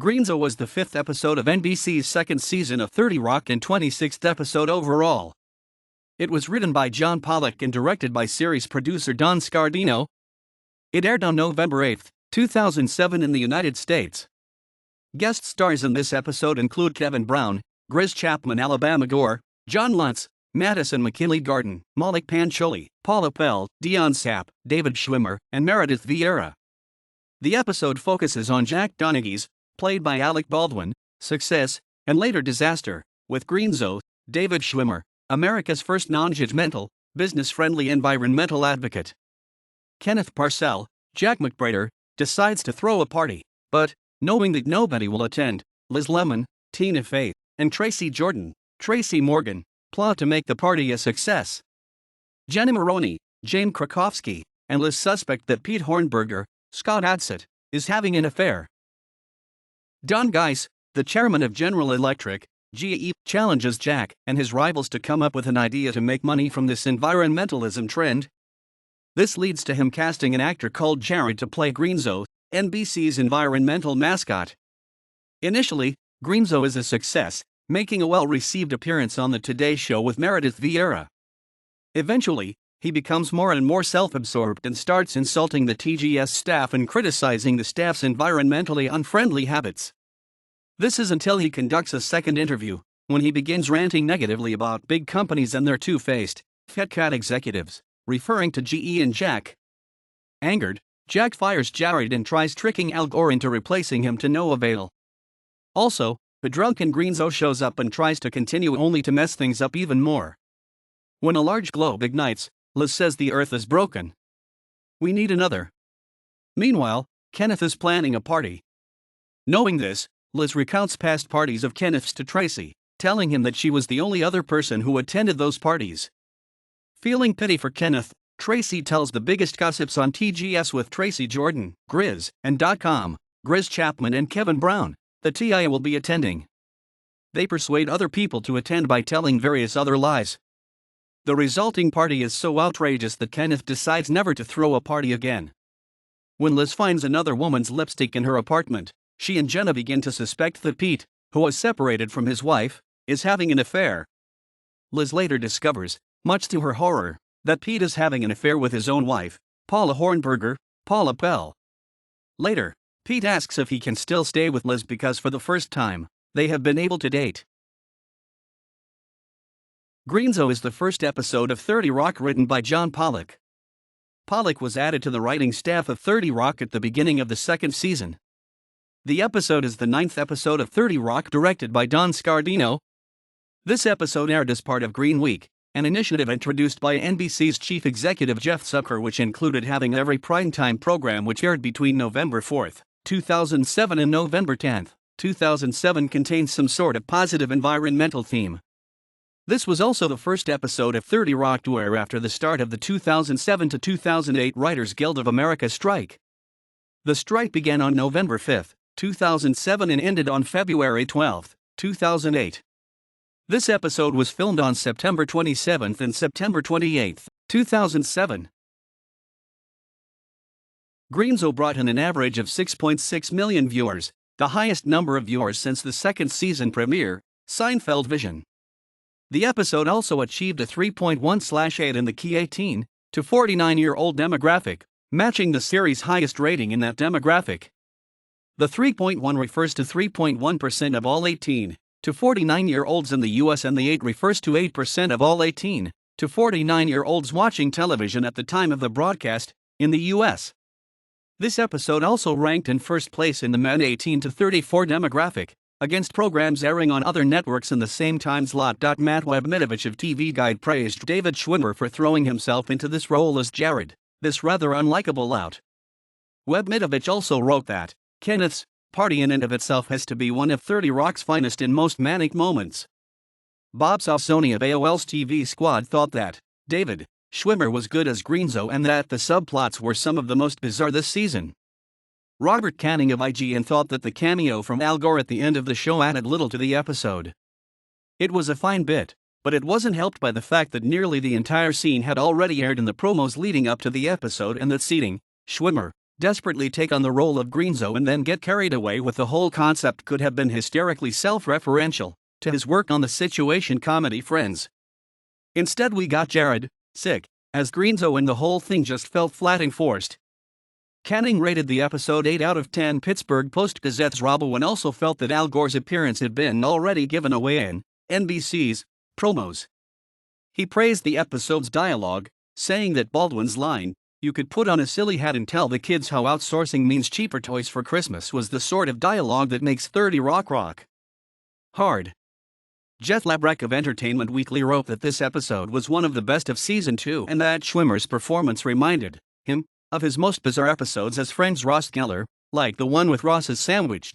Greenzo was the fifth episode of NBC's second season of 30 Rock and 26th episode overall. It was written by John Pollock and directed by series producer Don Scardino. It aired on November 8, 2007 in the United States. Guest stars in this episode include Kevin Brown, Grizz Chapman, Alabama Gore, John Luntz, Madison McKinley Garden, Malik Pancholi, Paula Pell, Dion Sapp, David Schwimmer, and Meredith Vieira. The episode focuses on Jack Donaghy's, played by Alec Baldwin, success, and later disaster, with Greenzo, David Schwimmer, America's first non-judgmental, business-friendly environmental advocate. Kenneth Parcell, Jack McBrader, decides to throw a party, but, knowing that nobody will attend, Liz Lemon, Tina Fey, and Tracy Jordan, Tracy Morgan, plot to make the party a success. Jenna Maroney, James Krakowski, and Liz suspect that Pete Hornberger, Scott Adsit, is having an affair. Don Geiss, the chairman of General Electric, GE, challenges Jack and his rivals to come up with an idea to make money from this environmentalism trend. This leads to him casting an actor called Jared to play Greenzo, NBC's environmental mascot. Initially, Greenzo is a success, making a well-received appearance on the Today Show with Meredith Vieira. Eventually, he becomes more and more self-absorbed and starts insulting the TGS staff and criticizing the staff's environmentally unfriendly habits. This is until he conducts a second interview, when he begins ranting negatively about big companies and their two-faced, fat cat executives, referring to GE and Jack. Angered, Jack fires Jared and tries tricking Al Gore into replacing him to no avail. Also, the drunken Greenzo shows up and tries to continue only to mess things up even more. When a large globe ignites, Liz says the Earth is broken. We need another. Meanwhile, Kenneth is planning a party. Knowing this, Liz recounts past parties of Kenneth's to Tracy, telling him that she was the only other person who attended those parties. Feeling pity for Kenneth, Tracy tells the biggest gossips on TGS with Tracy Jordan, Grizz, and .com, Grizz Chapman and Kevin Brown, that TIA will be attending. They persuade other people to attend by telling various other lies. The resulting party is so outrageous that Kenneth decides never to throw a party again. When Liz finds another woman's lipstick in her apartment, she and Jenna begin to suspect that Pete, who was separated from his wife, is having an affair. Liz later discovers, much to her horror, that Pete is having an affair with his own wife, Paula Hornberger, Paula Pell. Later, Pete asks if he can still stay with Liz because for the first time, they have been able to date. Greenzo is the first episode of 30 Rock written by John Pollock. Pollock was added to the writing staff of 30 Rock at the beginning of the second season. The episode is the 9th episode of 30 Rock directed by Don Scardino. This episode aired as part of Green Week, an initiative introduced by NBC's chief executive Jeff Zucker, which included having every primetime program which aired between November 4, 2007 and November 10, 2007 contains some sort of positive environmental theme. This was also the first episode of 30 Rock to air after the start of the 2007 to 2008 Writers Guild of America strike. The strike began on November 5, 2007 and ended on February 12, 2008. This episode was filmed on September 27 and September 28, 2007. Greenzo brought in an average of 6.6 million viewers, the highest number of viewers since the second season premiere, Seinfeld Vision. The episode also achieved a 3.1/8 in the key 18 to 49-year-old demographic, matching the series' highest rating in that demographic. The 3.1 refers to 3.1% of all 18 to 49-year-olds in the US and the 8 refers to 8% of all 18 to 49-year-olds watching television at the time of the broadcast in the US. This episode also ranked in first place in the men 18 to 34 demographic, against programs airing on other networks in the same time slot. Matt Webmitovich of TV Guide praised David Schwimmer for throwing himself into this role as Jared, this rather unlikable lout. Webmitovich also wrote that Kenneth's party in and of itself has to be one of 30 Rock's finest in most manic moments. Bob Sassoni of AOL's TV Squad thought that David Schwimmer was good as Greenzo and that the subplots were some of the most bizarre this season. Robert Canning of IGN thought that the cameo from Al Gore at the end of the show added little to the episode. It was a fine bit, but it wasn't helped by the fact that nearly the entire scene had already aired in the promos leading up to the episode and that seating Schwimmer desperately take on the role of Greenzo and then get carried away with the whole concept could have been hysterically self-referential to his work on the situation comedy Friends. Instead we got Jared, sick, as Greenzo and the whole thing just felt flat and forced. Canning rated the episode 8 out of 10. Pittsburgh Post-Gazette's Rob Owen also felt that Al Gore's appearance had been already given away in NBC's promos. He praised the episode's dialogue, saying that Baldwin's line, "You could put on a silly hat and tell the kids how outsourcing means cheaper toys for Christmas," was the sort of dialogue that makes 30 Rock hard. Jeff Labrec of Entertainment Weekly wrote that this episode was one of the best of season 2 and that Schwimmer's performance reminded him of his most bizarre episodes as Friends Ross Geller, like the one with Ross's sandwich.